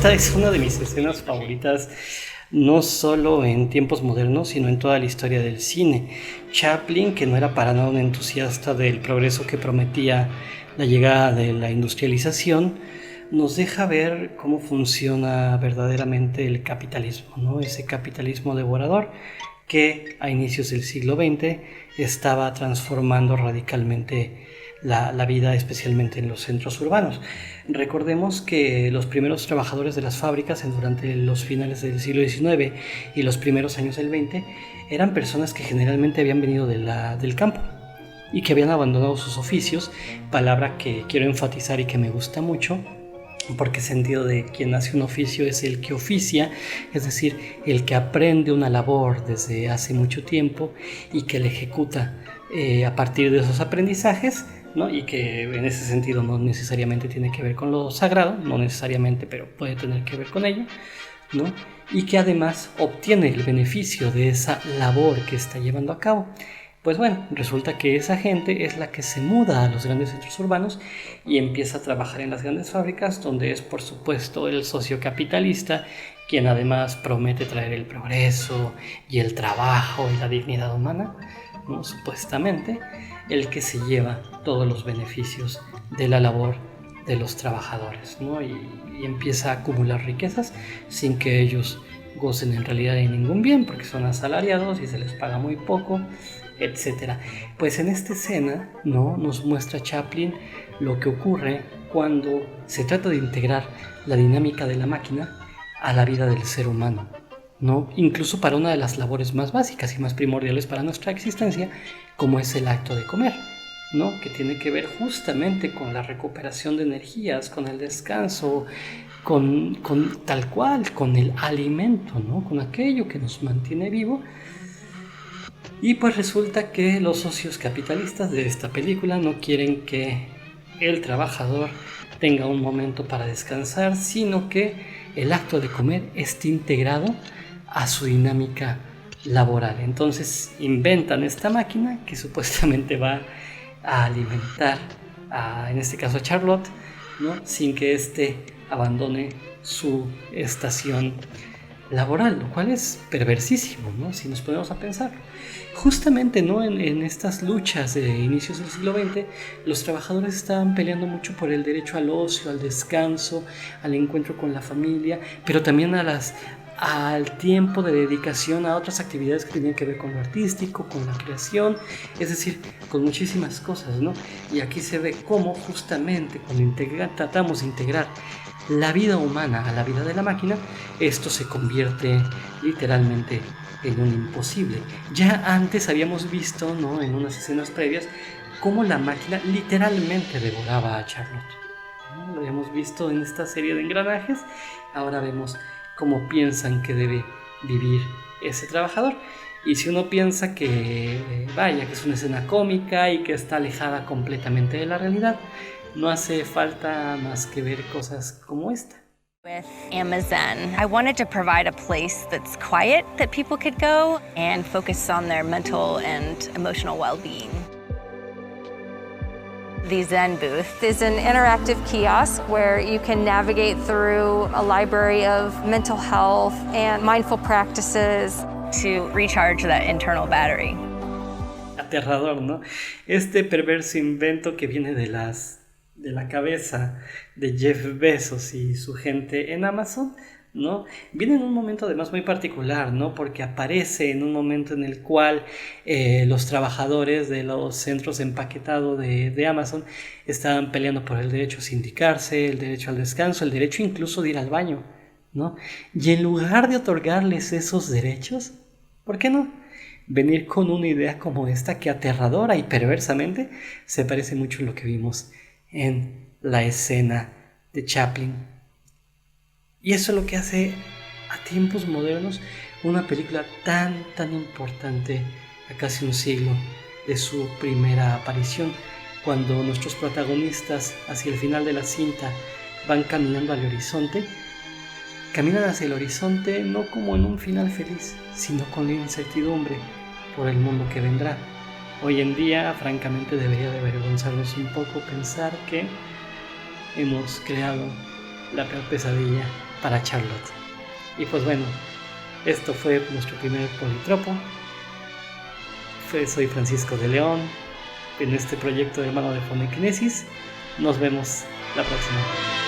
esta es una de mis escenas favoritas, no solo en tiempos modernos, sino en toda la historia del cine. Chaplin, que no era para nada un entusiasta del progreso que prometía la llegada de la industrialización, nos deja ver cómo funciona verdaderamente el capitalismo, ¿no? Ese capitalismo devorador que a inicios del siglo XX estaba transformando radicalmente la vida, especialmente en los centros urbanos. Recordemos que los primeros trabajadores de las fábricas durante los finales del siglo XIX y los primeros años del XX eran personas que generalmente habían venido del campo y que habían abandonado sus oficios, palabra que quiero enfatizar y que me gusta mucho, porque el sentido de quien hace un oficio es el que oficia, es decir, el que aprende una labor desde hace mucho tiempo y que la ejecuta a partir de esos aprendizajes, ¿no? Y que en ese sentido no necesariamente tiene que ver con lo sagrado, no necesariamente, pero puede tener que ver con ello, ¿no? Y que además obtiene el beneficio de esa labor que está llevando a cabo. Pues bueno, resulta que esa gente es la que se muda a los grandes centros urbanos y empieza a trabajar en las grandes fábricas, donde es por supuesto el socio capitalista quien además promete traer el progreso y el trabajo y la dignidad humana, ¿no? Supuestamente el que se lleva todos los beneficios de la labor de los trabajadores, ¿no? Y empieza a acumular riquezas sin que ellos gocen en realidad de ningún bien, porque son asalariados y se les paga muy poco, etcétera. Pues en esta escena, ¿no?, nos muestra Chaplin lo que ocurre cuando se trata de integrar la dinámica de la máquina a la vida del ser humano, ¿no? Incluso para una de las labores más básicas y más primordiales para nuestra existencia, como es el acto de comer, ¿no? Que tiene que ver justamente con la recuperación de energías, con el descanso, con tal cual, con el alimento, ¿no? Con aquello que nos mantiene vivo. Y pues resulta que los socios capitalistas de esta película no quieren que el trabajador tenga un momento para descansar, sino que el acto de comer esté integrado a su dinámica laboral. Entonces inventan esta máquina que supuestamente va a alimentar en este caso a Charlotte, ¿no?, sin que éste abandone su estación laboral, lo cual es perversísimo, ¿no?, si nos ponemos a pensar. Justamente, ¿no?, en estas luchas de inicios del siglo XX, los trabajadores estaban peleando mucho por el derecho al ocio, al descanso, al encuentro con la familia, pero también al tiempo de dedicación a otras actividades que tenían que ver con lo artístico, con la creación, es decir, con muchísimas cosas, ¿no? Y aquí se ve cómo justamente cuando tratamos de integrar la vida humana a la vida de la máquina, esto se convierte literalmente en un imposible. Ya antes habíamos visto, ¿no?, en unas escenas previas, cómo la máquina literalmente devoraba a Charlotte, ¿no? Lo habíamos visto en esta serie de engranajes. Ahora vemos cómo piensan que debe vivir ese trabajador. Y si uno piensa que, que es una escena cómica y que está alejada completamente de la realidad, no hace falta más que ver cosas como esta. With Amazon, I wanted to provide a place that's quiet that people could go and focus on their mental and emotional well-being. The Zen booth is an interactive kiosk where you can navigate through a library of mental health and mindful practices to recharge that internal battery. Aterrador, ¿no? Este perverso invento que viene de la cabeza de Jeff Bezos y su gente en Amazon, ¿no? Viene en un momento además muy particular, ¿no? Porque aparece en un momento en el cual los trabajadores de los centros de empaquetado de Amazon estaban peleando por el derecho a sindicarse, el derecho al descanso, el derecho incluso de ir al baño, ¿no? Y en lugar de otorgarles esos derechos, ¿por qué no venir con una idea como esta que aterradora y perversamente se parece mucho a lo que vimos en la escena de Chaplin? Y eso es lo que hace a tiempos modernos una película tan importante a casi un siglo de su primera aparición, cuando nuestros protagonistas hacia el final de la cinta van caminando al horizonte. Caminan hacia el horizonte no como en un final feliz, sino con la incertidumbre por el mundo que vendrá. Hoy en día, francamente, debería de avergonzarnos un poco pensar que hemos creado la peor pesadilla para Charlotte. Y pues bueno, esto fue nuestro primer Politropo. Soy Francisco de León en este proyecto de Hermano de Fonekinesis. Nos vemos la próxima.